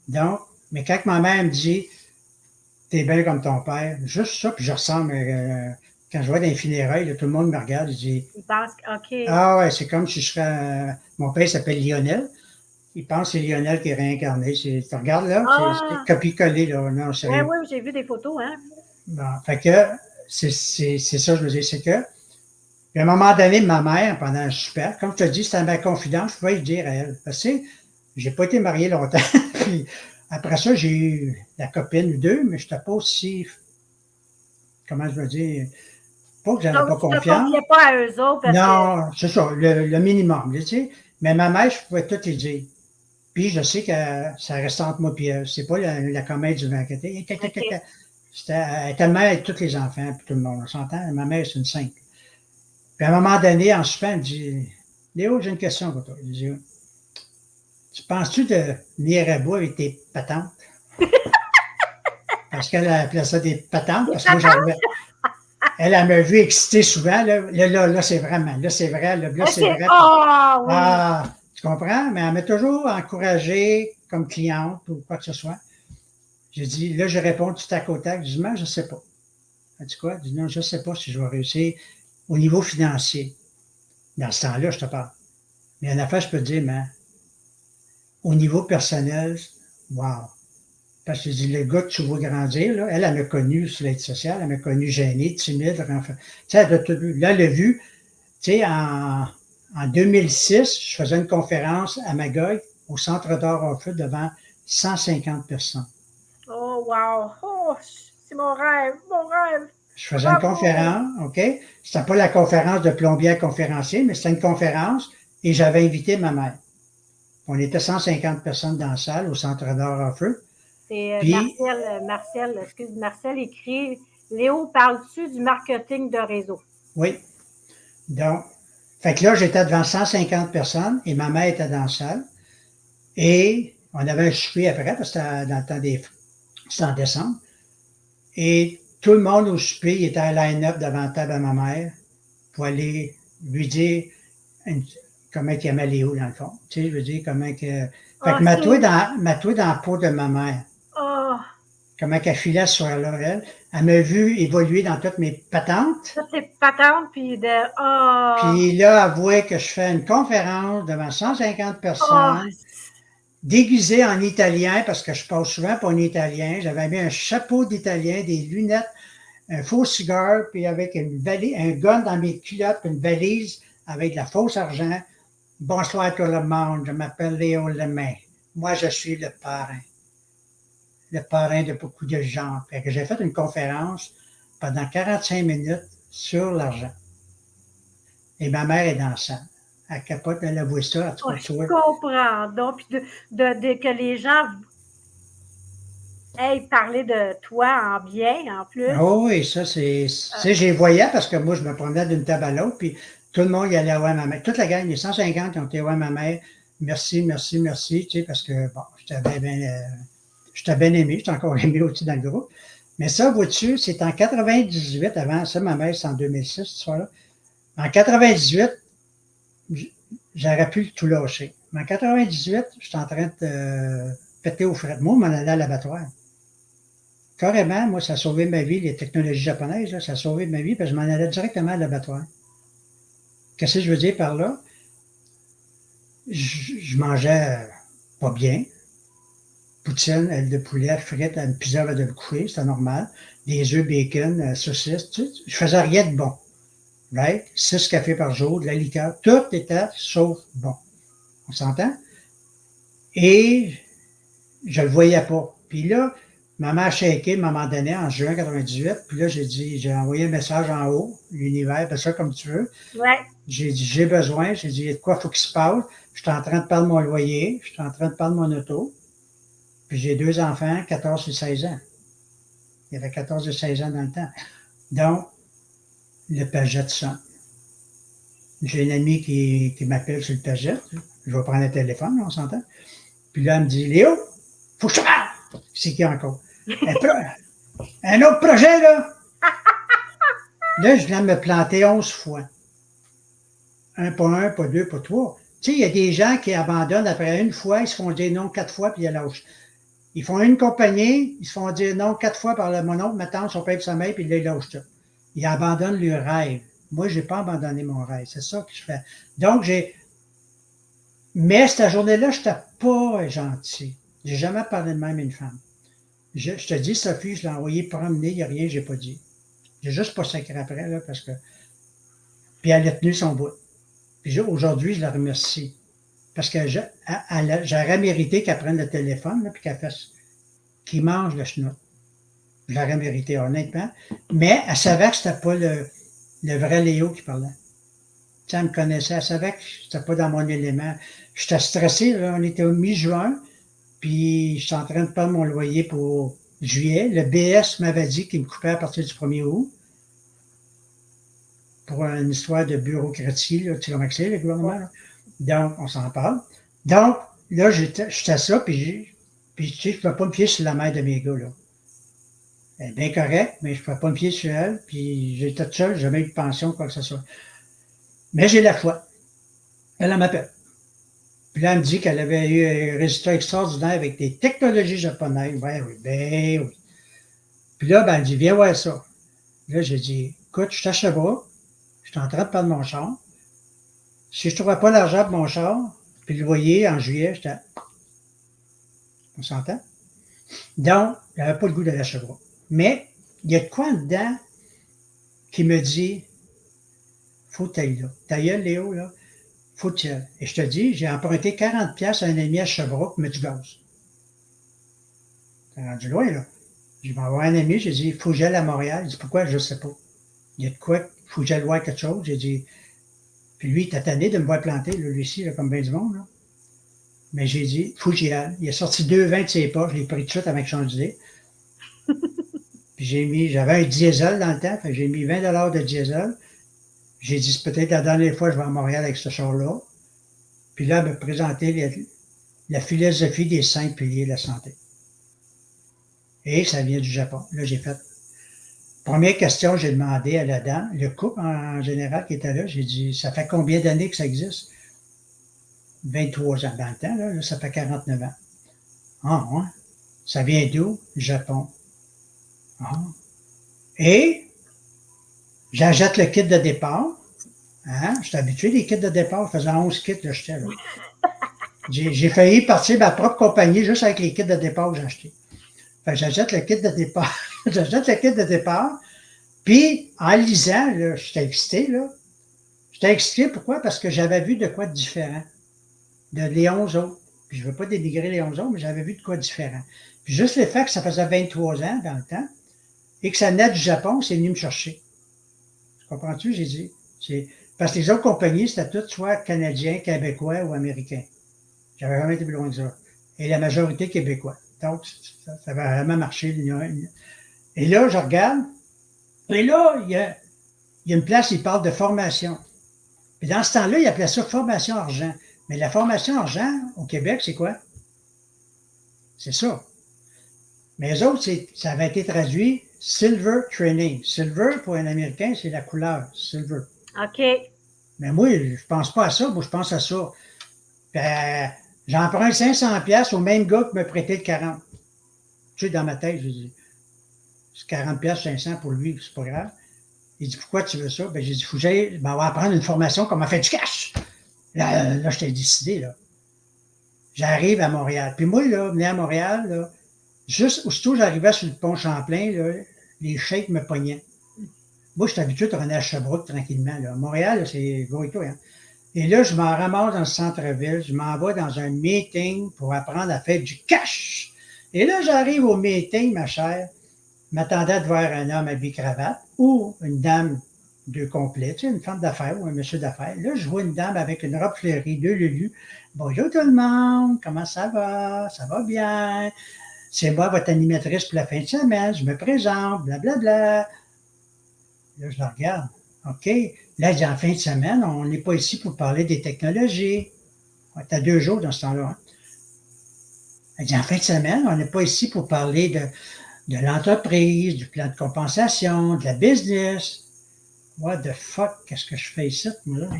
Donc, mais quand ma mère me dit « T'es bien comme ton père », juste ça, puis je ressemble, quand je vois dans les funérailles, là, tout le monde me regarde, je dis Il pense OK. « Ah ouais, c'est comme si je serais… mon père s'appelle Lionel. Il pense que c'est Lionel qui est réincarné. Tu regardes là, c'est copié-collé, là. Non, sérieux. Oui, j'ai vu des photos, hein. Bon, fait que c'est ça, je veux dire, c'est que… Puis à un moment donné, ma mère, pendant un super, comme je te dis, c'était ma confidence, je pouvais lui dire à elle. Parce que, j'ai pas été marié longtemps. Puis après ça, j'ai eu la copine ou deux, mais je n'étais pas aussi, comment je veux dire, pas que j'avais pas confiance. Tu ne te confiais pas à eux autres. Non, c'est ça, le minimum, tu sais. Mais ma mère, je pouvais tout lui dire. Puis je sais que ça reste entre moi et elle. C'est pas la comédie du vent. C'était tellement avec tous les enfants et tout le monde. On s'entend, ma mère, c'est une sainte. Puis à un moment donné, en suspens, elle me dit « Léo, j'ai une question pour toi. » Je dis « Tu penses-tu de venir à bout avec tes patentes? » Parce qu'elle appelait ça des patentes. Parce que moi, j'arrivais. Elle m'a vu excité souvent. Là, c'est vraiment. Là, c'est vrai. Là, c'est vrai. Ah, oui. Ah, tu comprends? Mais elle m'a toujours encouragé comme cliente ou quoi que ce soit. J'ai dit, là, je réponds tout à côté. Je dis, mais je ne sais pas. Elle dit quoi? Je dis, non, je ne sais pas si je vais réussir au niveau financier. Dans ce temps-là, je te parle. Mais en affaire, je peux te dire, mais au niveau personnel, wow. Parce que je dis, le gars que tu vois grandir, là, elle m'a connu sur l'aide sociale, elle m'a connu gêné, timide. Tu sais, elle a tout vu. Là, elle a vu, tu sais, en 2006, je faisais une conférence à Magog, au Centre d'art en feu, devant 150 personnes. Oh, wow! Oh, c'est mon rêve, mon rêve! Je faisais une conférence, OK? C'était pas la conférence de plombier conférencier, mais c'était une conférence et j'avais invité ma mère. On était 150 personnes dans la salle, au Centre d'art en feu. C'est Marcel écrit « Léo, parles-tu du marketing de réseau? » Oui. Donc, fait que là, j'étais devant 150 personnes et ma mère était dans la salle. Et on avait un souper après, parce que c'était dans le temps des… C'était en décembre. Et tout le monde au souper était à line-up devant la table à ma mère pour aller lui dire comment il aimait Léo, dans le fond. Tu sais, je veux dire, comment que… Fait que mets-toi dans la peau de ma mère. Oh. Comment qu'elle filait sur elle. Elle m'a vu évoluer dans toutes mes patentes. Toutes tes patentes, puis de… Oh. Puis là, avouez que je fais une conférence devant 150 personnes, déguisée en italien, parce que je parle souvent pour un italien. J'avais mis un chapeau d'italien, des lunettes, un faux cigare, puis avec un gun dans mes culottes, puis une valise avec de la fausse argent. Bonsoir tout le monde, je m'appelle Léo Lemay. Moi, je suis le parrain. Le parrain de beaucoup de gens. Fait que j'ai fait une conférence pendant 45 minutes sur l'argent. Et ma mère est dans la salle. Elle capote, elle a vu ça. Je comprends. Donc, que les gens aient parlé de toi en bien, en plus. Oh oui, ça, c'est… J'ai voyais parce que moi, je me promenais d'une table à l'autre, puis tout le monde y allait voir ma mère. Toute la gang, les 150 qui ont été voir ma mère. Merci, merci, merci, tu sais, parce que, bon, j'étais bien aimé, j'étais encore aimé aussi dans le groupe. Mais ça, vois-tu, c'est en 98, avant ça, ma mère, c'est en 2006, ce soir-là. En 98, j'aurais pu tout lâcher. Mais en 98, j'étais en train de péter aux frettes. Moi, je m'en allais à l'abattoir. Carrément, moi, ça a sauvé ma vie, les technologies japonaises, là, ça a sauvé ma vie, parce que je m'en allais directement à l'abattoir. Qu'est-ce que je veux dire par là? Je mangeais pas bien. Poutine, aile de poulet, frites, une pizza de le coucher, c'était normal. Des œufs, bacon, saucisses, tout. Je faisais rien de bon. Right? 6 cafés par jour, de la liqueur, tout était sauf bon. On s'entend? Et je le voyais pas. Puis là, maman a shaké à un moment donné, en juin 98. Puis là, j'ai envoyé un message en haut, l'univers, appelle ça comme tu veux. Ouais. J'ai dit, j'ai besoin. J'ai dit, il y a de quoi, il faut qu'il se passe. Je suis en train de perdre mon loyer. Je suis en train de perdre mon auto. Puis j'ai 2 enfants, 14 et 16 ans. Il y avait 14 et 16 ans dans le temps. Donc, le Pagette sonne. J'ai une amie qui m'appelle sur le Pagette. Je vais prendre le téléphone, on s'entend. Puis là, elle me dit, Léo, faut que je te parle. C'est qui encore? Un autre projet, là. Là, je viens de me planter 11 fois. Pas 2, pas 3. Tu sais, il y a des gens qui abandonnent après une fois, ils se font dire non 4 fois, puis ils lâchent. Ils font une compagnie, ils se font dire non 4 fois par mon oncle, ma tante, son père, sa mère, puis là, ils lâchent tout. Ils abandonnent leur rêve. Moi, je n'ai pas abandonné mon rêve. C'est ça que je fais. Donc, mais cette journée-là, je n'étais pas gentil. Je n'ai jamais parlé de même à une femme. Je te dis, Sophie, je l'ai envoyé promener, il n'y a rien, je n'ai pas dit. J'ai juste pas sacré après, là, parce que. Puis elle a tenu son bout. Puis aujourd'hui, je la remercie. Parce que j'aurais mérité qu'elle prenne le téléphone, là, puis qu'il mange le schnout. Je l'aurais mérité, honnêtement. Mais elle savait que c'était pas le vrai Léo qui parlait. Tu sais, elle me connaissait, elle savait que j'étais pas dans mon élément. J'étais stressé, là, on était au mi-juin, puis j'étais en train de perdre mon loyer pour juillet. Le BS m'avait dit qu'il me coupait à partir du 1er août pour une histoire de bureaucratie, là, tu sais comment c'est, le gouvernement. Là. Donc, on s'en parle. Donc, là, j'étais ça, puis tu sais, je ne peux pas me fier sur la mère de mes gars, là. Elle est bien correcte, mais je ne peux pas me fier sur elle, puis j'étais toute seule, jamais eu de pension, quoi que ce soit. Mais j'ai la foi. Elle m'appelle. Puis là, elle me dit qu'elle avait eu un résultat extraordinaire avec des technologies japonaises. Ben oui. Puis là, elle me dit, viens voir ça. Là, j'ai dit, écoute, je t'achète pas. Je suis en train de prendre mon char. Si je ne trouvais pas l'argent pour mon char, puis le loyer en juillet, j'étais. On s'entend? Donc, je n'avais pas le goût d'aller à Chevrolet. Mais il y a de quoi dedans qui me dit faut que tu ailles là. Ta gueule, Léo, là, faut que tu ailles. Et je te dis, j'ai emprunté 40$ à un ami à Sherbrooke pour mettre du gaz. C'est rendu loin, là. Je vais avoir un ami, j'ai dit, il faut que j'aille à Montréal. Il dit, pourquoi? Je ne sais pas. Il y a de quoi, il faut que j'aille voir quelque chose. J'ai dit, puis lui, il t'a tanné de me voir planter, là, lui ici, là, comme bien du monde, là. Mais j'ai dit, il faut que j'y aille. Il a sorti 2,20 de ses poches, je l'ai pris tout de suite avec changer. Puis j'avais un diesel dans le temps, fait que j'ai mis 20$ de diesel. J'ai dit, c'est peut-être la dernière fois que je vais à Montréal avec ce char-là. Puis là, elle me présentait la philosophie des 5 piliers de la santé. Et ça vient du Japon. Là, j'ai fait. Première question, j'ai demandé à la dame, le couple en général qui était là, j'ai dit, ça fait combien d'années que ça existe? 23 ans dans le temps, là ça fait 49 ans. Ah, ouais. Ça vient d'où? Japon. Ah. Et j'achète le kit de départ. Hein? Je suis habitué des kits de départ. Je faisais 11 kits, là, j'étais là. J'ai failli partir de ma propre compagnie juste avec les kits de départ que j'ai achetés. Fait que j'achète le kit de départ. J'achète le kit de départ. Puis, en lisant, là, j'étais excité, là. J'étais excité, pourquoi? Parce que j'avais vu de quoi de différent de les 11 autres. Puis je ne veux pas dénigrer les 11 autres, mais j'avais vu de quoi différent. Puis juste le fait que ça faisait 23 ans dans le temps et que ça venait du Japon, c'est venu me chercher. Tu comprends-tu? J'ai dit. Parce que les autres compagnies, c'était toutes soit canadiens, québécois ou américains. J'avais jamais été plus loin de ça. Et la majorité québécois. Donc, ça avait vraiment marché. Et là, je regarde. Et là, il y a une place, il parle de formation. Puis dans ce temps-là, il appelait ça formation argent. Mais la formation argent, au Québec, c'est quoi? C'est ça. Mais les autres, ça avait été traduit Silver Training. Silver, pour un Américain, c'est la couleur. Silver. OK. Mais moi, je ne pense pas à ça. Moi, je pense à ça. J'emprunte 500$ au même gars qui me prêtait le 40. Tu sais, dans ma tête, je dis, c'est 40$, 500 pour lui, c'est pas grave. Il dit, pourquoi tu veux ça? Ben, j'ai dit, faut que j'aille, on va apprendre une formation comme on fait du cash. Là, je t'ai décidé, là. J'arrive à Montréal. Puis moi, là, venir à Montréal, là, juste aussitôt j'arrivais sur le pont Champlain, là, les shakes me pognaient. Moi, je suis habitué de revenir à Sherbrooke tranquillement, là. Montréal, là, c'est go et toi, hein. Et là, je m'en ramasse dans le centre-ville, je m'en vais dans un meeting pour apprendre à faire du cash. Et là, j'arrive au meeting, ma chère, m'attendais de voir un homme habillé cravate ou une dame deux complets, tu sais, une femme d'affaires ou un monsieur d'affaires. Là, je vois une dame avec une robe fleurie, deux lulus. Bonjour tout le monde, comment ça va? Ça va bien? C'est moi, votre animatrice pour la fin de semaine, je me présente, blablabla. Là, je la regarde. OK. Là, je dis, en fin de semaine, on n'est pas ici pour parler des technologies. On est à 2 jours dans ce temps-là. Hein? Elle dit, en fin de semaine, on n'est pas ici pour parler de l'entreprise, du plan de compensation, de la business. What the fuck, qu'est-ce que je fais ici, moi, là?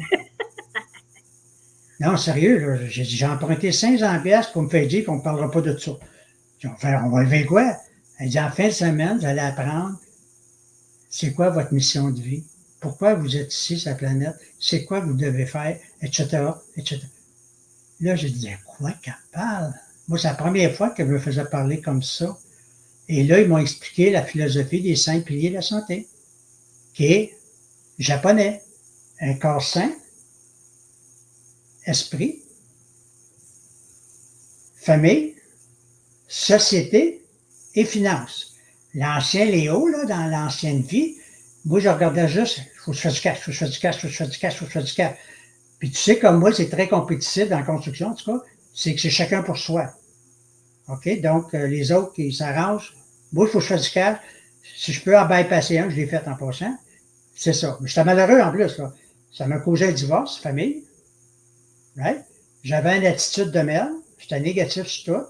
Non, sérieux, là, j'ai emprunté 500 pièces pour me faire dire qu'on ne parlera pas de ça. On va faire quoi? Elle dit, en fin de semaine, vous allez apprendre c'est quoi votre mission de vie, pourquoi vous êtes ici sur la planète, c'est quoi que vous devez faire, etc., etc. Là, je disais, quoi qu'elle parle? Moi, c'est la première fois qu'elle me faisait parler comme ça. Et là, ils m'ont expliqué la philosophie des 5 piliers de la santé, qui est japonais. Un corps sain, esprit, famille, société et finances. L'ancien Léo, là, dans l'ancienne vie, moi, je regardais juste, il faut que je fasse du cash, il faut que je fasse du cash, il faut que je fasse du cash, il faut que je fasse du cash. Puis tu sais, comme moi, c'est très compétitif dans la construction, en tout cas, c'est que c'est chacun pour soi. OK? Donc, les autres, ils s'arrangent. Moi, il faut que je fasse du cash. Si je peux en bypasser un, je l'ai fait en passant. C'est ça. Mais j'étais malheureux en plus, là. Ça m'a causé un divorce, famille. Right? J'avais une attitude de merde. J'étais négatif sur tout.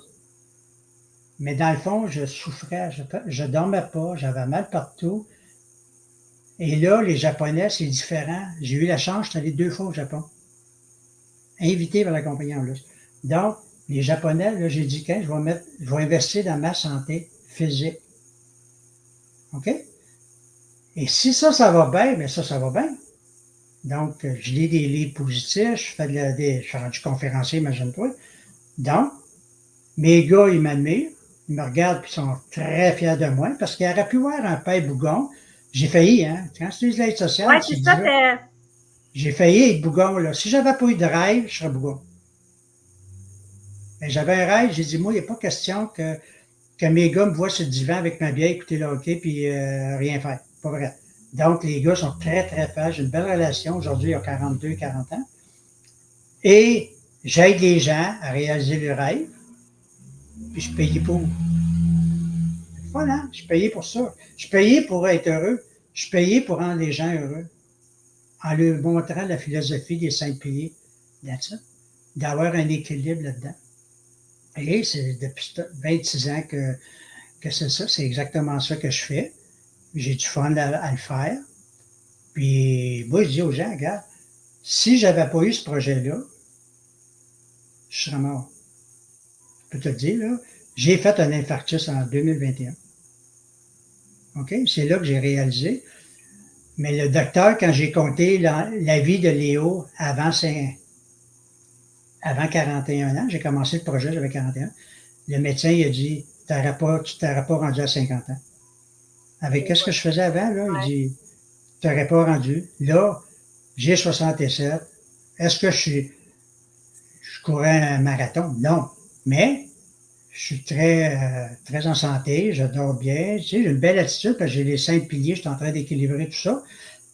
Mais dans le fond, je souffrais. Je ne dormais pas. J'avais mal partout. Et là, les Japonais, c'est différent. J'ai eu la chance, je suis allé 2 fois au Japon. Invité par la compagnie en plus. Donc, les Japonais, là, j'ai dit, quand je vais investir dans ma santé physique. OK? Et si ça va bien, bien ça va bien. Donc, je lis des livres positifs, je suis rendu conférencier, imagine-toi. Donc, mes gars, ils m'admirent, ils me regardent et ils sont très fiers de moi parce qu'il aurait pu voir un père bougon. J'ai failli, hein. Quand tu utilises l'aide sociale, ouais, c'est ça, j'ai failli être bougon, là. Si j'avais pas eu de rêve, je serais bougon. Mais j'avais un rêve, j'ai dit, moi, il n'y a pas question que mes gars me voient sur le divan avec ma bière, écouter le hockey, puis rien faire. Pas vrai. Donc, les gars sont très, très forts. J'ai une belle relation. Aujourd'hui, il y a 42, 40 ans. Et j'aide les gens à réaliser leurs rêves. Puis je payais pour. Voilà, je payais pour ça. Je payais pour être heureux. Je payais pour rendre les gens heureux. En leur montrant la philosophie des 5 piliers. D'avoir un équilibre là-dedans. Et c'est depuis 26 ans que c'est ça. C'est exactement ça que je fais. J'ai du fun à le faire. Puis moi, je dis aux gens, regarde, si je n'avais pas eu ce projet-là, je serais mort. Je peux te le dire, là, j'ai fait un infarctus en 2021. OK? C'est là que j'ai réalisé. Mais le docteur, quand j'ai compté la vie de Léo avant 41 ans, j'ai commencé le projet, j'avais 41, le médecin, il a dit, tu t'aurais pas rendu à 50 ans. Avec qu'est-ce que je faisais avant, là? Il dit, tu n'aurais pas rendu. Là, j'ai 67. Est-ce que je courais un marathon? Non. Mais je suis très, très en santé, je dors bien. Tu sais, j'ai une belle attitude parce que j'ai les 5 piliers, je suis en train d'équilibrer tout ça.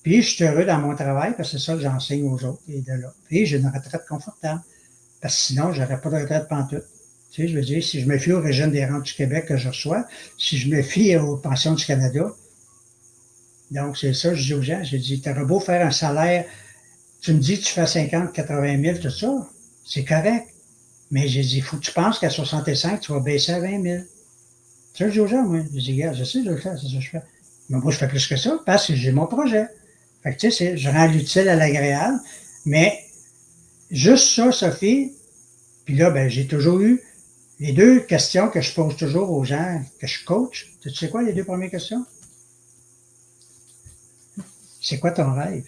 Puis, je suis heureux dans mon travail parce que c'est ça que j'enseigne aux autres et de là. Puis, j'ai une retraite confortable. Parce que sinon, je n'aurais pas de retraite pantoute. Tu sais, je veux dire, si je me fie au régime des rentes du Québec que je reçois, si je me fie aux pensions du Canada, donc c'est ça, je dis aux gens, je dis, t'aurais beau faire un salaire, tu me dis que tu fais 50, 80 000, tout ça, c'est correct. Mais j'ai dit, il faut que tu penses qu'à 65, tu vas baisser à 20 000. Ça, je dis aux gens, moi. Je dis, gars, je sais, je le fais, c'est ça que je fais. Mais moi, je fais plus que ça parce que j'ai mon projet. Fait que, tu sais, je rends l'utile à l'agréable. Mais juste ça, Sophie, puis là, ben, j'ai toujours eu les 2 questions que je pose toujours aux gens que je coach. Tu sais quoi, les 2 premières questions? C'est quoi ton rêve?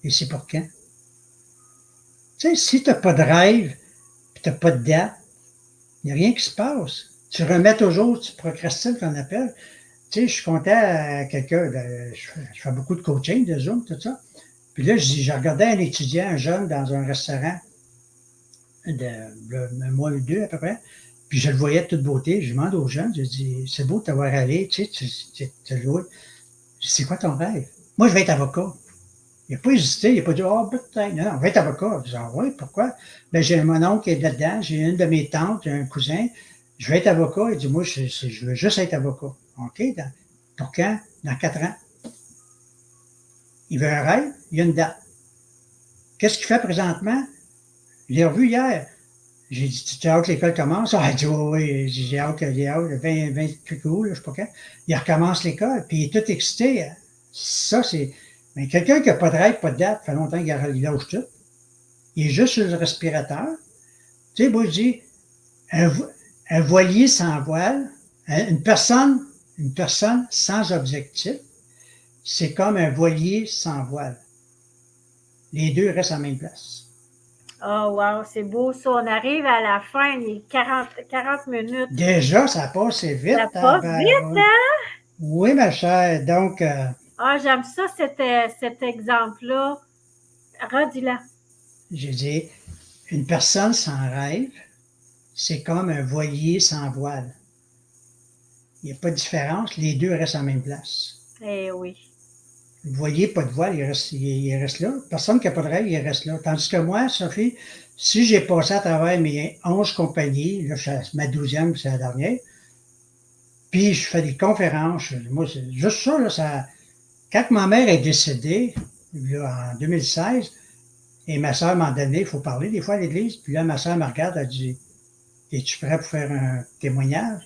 Et c'est pour quand? Tu sais, si tu n'as pas de rêve, puis tu n'as pas de date, il n'y a rien qui se passe. Tu remets toujours, tu procrastines qu'on appelle. Tu sais, je suis content à quelqu'un, je fais beaucoup de coaching, de Zoom, tout ça. Puis là, je regardais un étudiant, un jeune, dans un restaurant un mois ou deux à peu près. Puis je le voyais de toute beauté. Je demande aux jeunes, je dis, c'est beau de t'avoir allé, tu sais, tu joué. Je dis, c'est quoi ton rêve? Moi, je vais être avocat. Il n'a pas hésité, il n'a pas dit, oh, peut-être, non, on va être avocat. Je dis, ah oui, pourquoi? Ben, j'ai mon oncle qui est là-dedans, j'ai une de mes tantes, j'ai un cousin. Je vais être avocat. Il dit, moi, je veux juste être avocat. OK? Pour quand? Dans 4 ans. Il veut un rêve, il y a une date. Qu'est-ce qu'il fait présentement? Je l'ai revu hier. J'ai dit, tu as hâte que l'école commence? Ah, il dit, oui, j'ai hâte, 20 plus cool, je sais pas quand. Il recommence l'école, puis il est tout excité. Ça, c'est. Mais quelqu'un qui n'a pas de rêve, pas de date, ça fait longtemps qu'il lâche tout. Il est juste sur le respirateur. Tu sais, moi, je dis, un voilier sans voile, une personne sans objectif, c'est comme un voilier sans voile. Les deux restent à la même place. Oh, wow, c'est beau ça. On arrive à la fin, les 40 minutes. Déjà, ça passe vite. Ça passe vite, hein? Oui, ma chère. Donc. J'aime ça, cet exemple-là. Redis-la. J'ai dit, une personne sans rêve, c'est comme un voilier sans voile. Il n'y a pas de différence. Les deux restent à la même place. Eh oui. Le voilier, pas de voile, il reste là. Personne qui n'a pas de rêve, il reste là. Tandis que moi, Sophie, si j'ai passé à travers mes 11 compagnies, là, ma 12e, c'est la dernière, puis je fais des conférences. Moi, c'est juste ça, là, quand ma mère est décédée, là, en 2016, et ma soeur m'a donné, il faut parler des fois à l'église, puis là, ma soeur me regarde, elle dit, es-tu prêt pour faire un témoignage?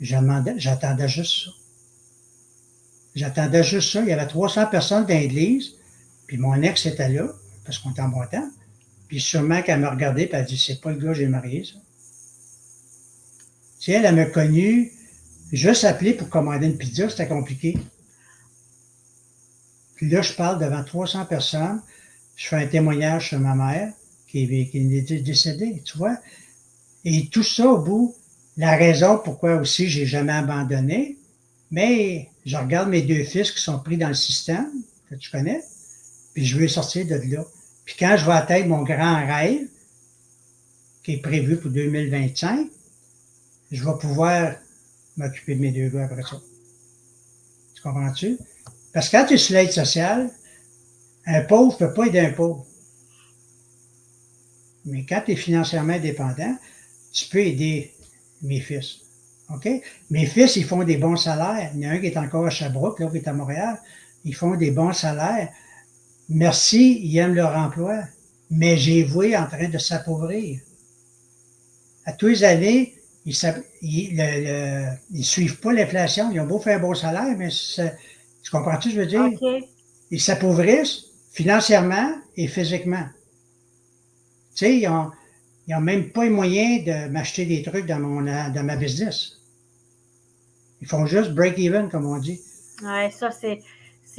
J'attendais juste ça. J'attendais juste ça. Il y avait 300 personnes dans l'église, puis mon ex était là, parce qu'on était en bon temps. Puis sûrement qu'elle m'a regardé, puis elle a dit, c'est pas le gars que j'ai marié, ça. Tu sais, elle m'a connu, juste appeler pour commander une pizza, c'était compliqué. Puis là, je parle devant 300 personnes, je fais un témoignage sur ma mère, qui est décédée, tu vois. Et tout ça, au bout, la raison pourquoi aussi j'ai jamais abandonné, mais je regarde mes 2 fils qui sont pris dans le système, que tu connais, puis je veux sortir de là. Puis quand je vais atteindre mon grand rêve, qui est prévu pour 2025, je vais pouvoir m'occuper de mes 2 gars après ça. Tu comprends-tu? Parce que quand tu es sur l'aide sociale, un pauvre ne peut pas aider un pauvre. Mais quand tu es financièrement indépendant, tu peux aider mes fils. OK? Mes fils, ils font des bons salaires. Il y en a un qui est encore à Sherbrooke, l'autre qui est à Montréal. Ils font des bons salaires. Merci, ils aiment leur emploi. Mais j'ai vu en train de s'appauvrir. À tous les années, ils ne suivent pas l'inflation. Ils ont beau faire un bon salaire, mais tu comprends-tu ce que je veux dire? OK. Ils s'appauvrissent financièrement et physiquement. Tu sais, ils n'ont même pas les moyens de m'acheter des trucs dans ma business. Ils font juste break-even, comme on dit. Oui, ça, c'est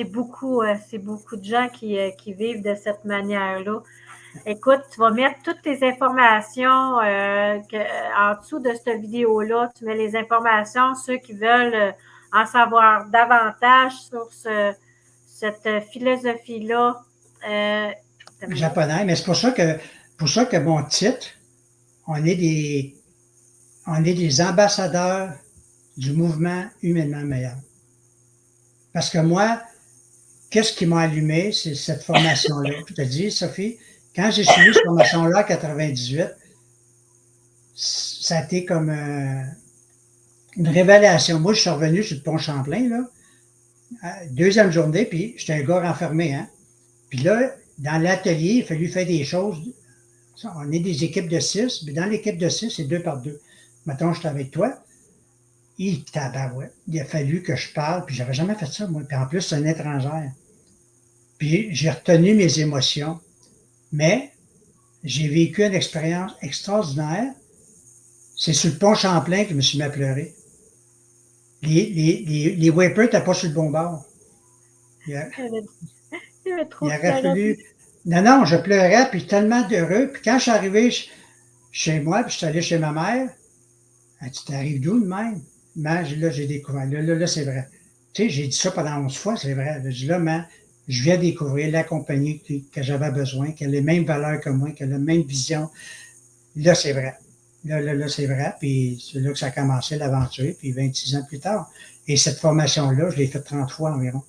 beaucoup de gens qui vivent de cette manière-là. Écoute, tu vas mettre toutes tes informations en dessous de cette vidéo-là. Tu mets les informations, ceux qui veulent en savoir davantage sur cette philosophie-là. Japonais, mais c'est pour ça que mon titre, on est des ambassadeurs du mouvement humainement meilleur. Parce que moi, qu'est-ce qui m'a allumé, c'est cette formation-là. Je te dis, Sophie, quand j'ai suivi cette formation-là en 98, ça a été comme une révélation. Moi, je suis revenu sur le pont Champlain, là, 2e journée, puis j'étais un gars renfermé, hein. Puis là, dans l'atelier, il a fallu faire des choses. On est des équipes de 6, mais dans l'équipe de 6, c'est 2 par 2. Mettons, je suis avec toi. Il a fallu que je parle, puis j'avais jamais fait ça, moi. Puis en plus, c'est une étrangère. Puis j'ai retenu mes émotions. Mais j'ai vécu une expérience extraordinaire. C'est sur le pont Champlain que je me suis mis à pleurer. Les wipers n'étaient pas sur le bon bord. Il aurait fallu. Non, je pleurais, puis tellement heureux. Puis quand je suis arrivé chez moi, puis je suis allé chez ma mère, elle dit, t'arrives d'où de même? Là, j'ai découvert. Là, c'est vrai. Tu sais, j'ai dit ça pendant 11 fois, c'est vrai. J'ai dit, là, je viens découvrir la compagnie que j'avais besoin, qui a les mêmes valeurs que moi, qui a la même vision. Là, c'est vrai. Là, c'est vrai. Puis c'est là que ça a commencé l'aventure, puis 26 ans plus tard. Et cette formation-là, je l'ai faite 30 fois environ.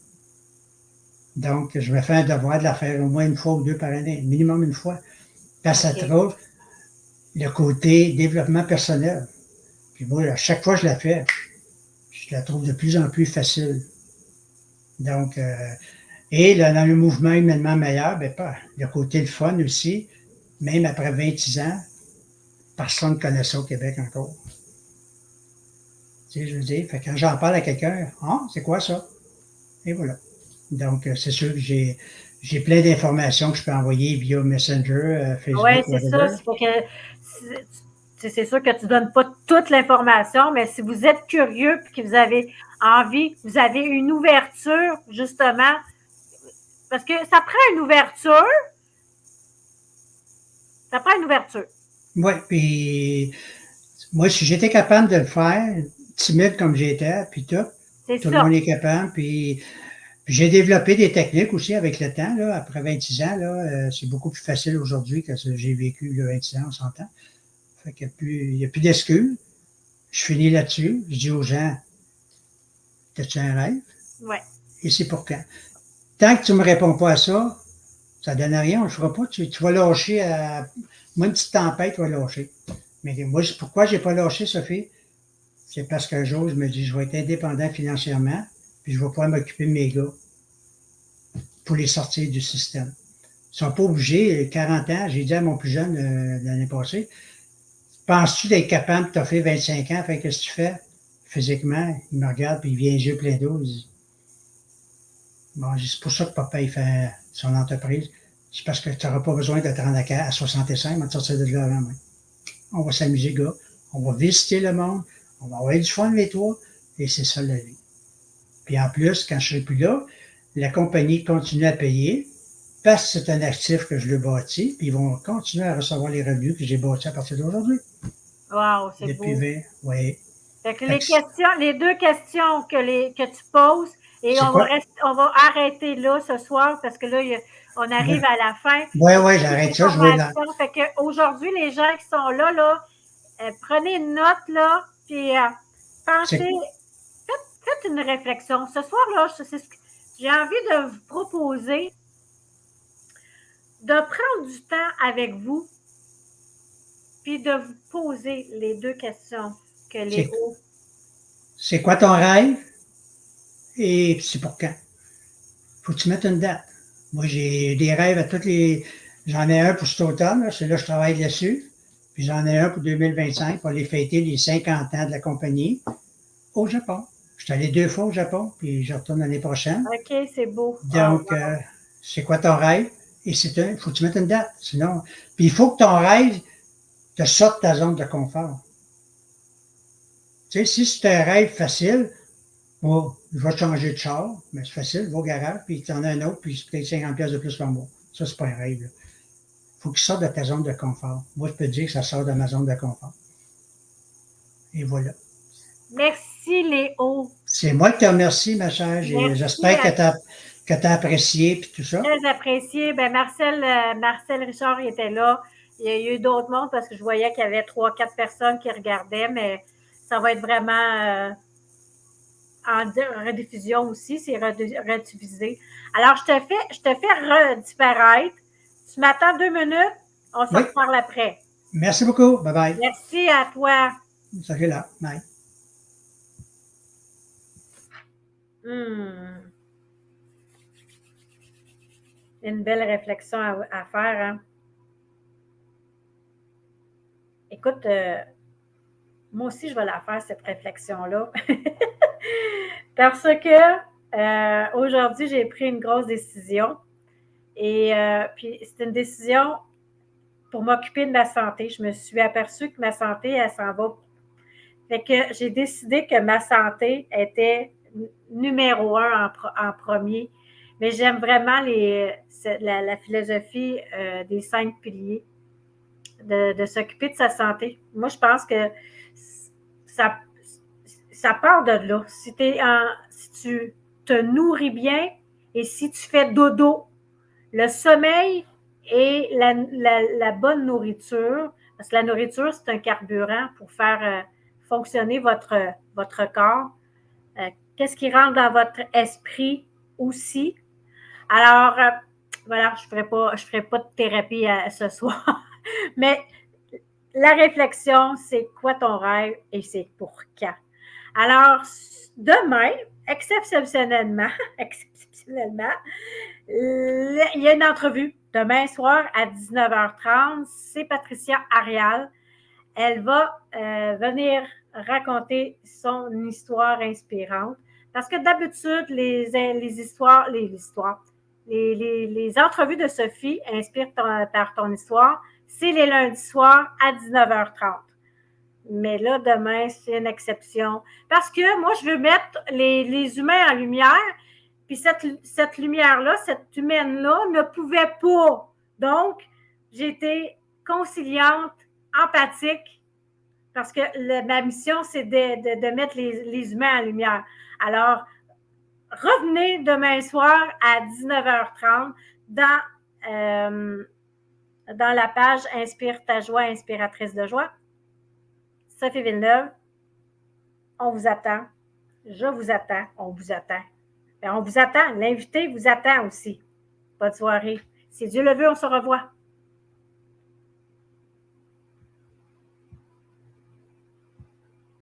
Donc, je me fais un devoir de la faire au moins une fois ou deux par année, minimum une fois. Parce que ça trouve le côté développement personnel. Puis moi, à chaque fois que je la fais, je la trouve de plus en plus facile. Donc, et là, dans le mouvement humainement meilleur, ben, pas, le côté le fun aussi, même après 26 ans, personne ne connaît ça au Québec encore. Tu sais, je veux dire, fait quand j'en parle à quelqu'un, ah, c'est quoi ça? Et voilà. Donc, c'est sûr que j'ai plein d'informations que je peux envoyer via Messenger, Facebook, Oui, c'est ça. C'est sûr que tu ne donnes pas toute l'information, mais si vous êtes curieux et que vous avez envie, vous avez une ouverture, justement, parce que ça prend une ouverture. Ça prend une ouverture. Oui, puis moi, si j'étais capable de le faire, timide comme j'étais, puis tout le monde est capable, puis j'ai développé des techniques aussi avec le temps, là, après 26 ans, là, c'est beaucoup plus facile aujourd'hui que ce que j'ai vécu le 26 ans, on s'entend. Fait qu'il n'y a plus d'excuses. Je finis là-dessus. Je dis aux gens, t'as-tu un rêve? Oui. Et c'est pour quand? Tant que tu ne me réponds pas à ça, ça ne donne rien, on ne le fera pas. Tu vas lâcher à. Moi, une petite tempête, tu vas lâcher. Mais moi, pourquoi je n'ai pas lâché, Sophie? C'est parce qu'un jour, je me dis, je vais être indépendant financièrement, puis je vais pouvoir m'occuper de mes gars pour les sortir du système. Ils ne sont pas obligés, 40 ans, j'ai dit à mon plus jeune l'année passée, penses-tu d'être capable de t'offrir 25 ans? Fait qu'est-ce que tu fais? Physiquement, il me regarde, puis il vient les yeux pleins d'eau. Il dit, bon, c'est pour ça que papa, il fait son entreprise. C'est parce que tu n'auras pas besoin de te rendre à 65, on va te sortir de là avant. Moi. On va s'amuser, gars. On va visiter le monde. On va avoir du fun, les trois. Et c'est ça, la vie. Puis en plus, quand je ne serai plus là, la compagnie continue à payer parce que c'est un actif que je le bâtis, puis ils vont continuer à recevoir les revenus que j'ai bâtis à partir d'aujourd'hui. Wow, c'est Depuis beau. 20, oui. Fait que les deux questions que tu poses, et on va arrêter là ce soir parce que là, on arrive à la fin. Oui, j'arrête ça. Je vois là. Fait qu'aujourd'hui, les gens qui sont là, prenez une note, là, puis pensez, faites une réflexion. Ce soir-là, j'ai envie de vous proposer de prendre du temps avec vous, puis de vous poser les deux questions que Léo. C'est quoi ton rêve? Et c'est pour quand? Faut que tu mettes une date. Moi, j'ai des rêves à toutes les. J'en ai un pour cet automne, c'est là que je travaille dessus. Puis j'en ai un pour 2025 pour aller fêter les 50 ans de la compagnie au Japon. Je suis allé 2 fois au Japon, puis je retourne l'année prochaine. OK, c'est beau. Donc, c'est quoi ton rêve? Et il faut que tu mettes une date. Sinon, puis il faut que ton rêve te sorte de ta zone de confort. Tu sais, si c'est un rêve facile, bon, je vais changer de char, mais c'est facile, va au garage, puis tu en as un autre, puis c'est peut-être 50$ de plus par mois. Ça, c'est pas un rêve. Il faut que tu sortes de ta zone de confort. Moi, je peux te dire que ça sort de ma zone de confort. Et voilà. Merci, Léo. C'est moi qui te remercie, ma chère. J'espère que tu as apprécié puis tout ça. Très apprécié. Ben, Marcel Richard il était là. Il y a eu d'autres mondes parce que je voyais qu'il y avait 3-4 personnes qui regardaient, mais ça va être vraiment en rediffusion aussi, c'est rediffusé. Alors, je te fais disparaître. Tu m'attends 2 minutes, on se reparle après. Merci beaucoup. Bye-bye. Merci à toi. Ça fait là. Bye. Une belle réflexion à faire. Hein? Écoute, moi aussi, je vais la faire, cette réflexion-là. Parce que aujourd'hui, j'ai pris une grosse décision. Et puis, c'est une décision pour m'occuper de ma santé. Je me suis aperçue que ma santé, elle s'en va. Fait que j'ai décidé que ma santé était numéro 1 en premier. Mais j'aime vraiment la philosophie des 5 piliers, de s'occuper de sa santé. Moi, je pense que ça part de là. Si tu te nourris bien, Et si tu fais dodo, le sommeil et la bonne nourriture, parce que la nourriture, c'est un carburant pour faire fonctionner votre corps. Qu'est-ce qui rentre dans votre esprit aussi? Alors, voilà, je ne ferai pas de thérapie ce soir, mais la réflexion, c'est quoi ton rêve et c'est pour quand? Alors, demain, exceptionnellement, il y a une entrevue demain soir à 19h30. C'est Patricia Arial. Elle va venir raconter son histoire inspirante. Parce que d'habitude, les entrevues de Sophie inspirent par ton histoire. C'est les lundis soirs à 19h30. Mais là, demain, c'est une exception. Parce que moi, je veux mettre les humains en lumière. Puis cette lumière-là, cette humaine-là ne pouvait pas. Donc, j'ai été conciliante, empathique, parce que ma mission, c'est de mettre les humains en lumière. Alors, revenez demain soir à 19h30 dans la page Inspire ta joie, inspiratrice de joie. Sophie Villeneuve, on vous attend. Je vous attends. On vous attend. Bien, on vous attend. L'invité vous attend aussi. Bonne soirée. Si Dieu le veut, on se revoit.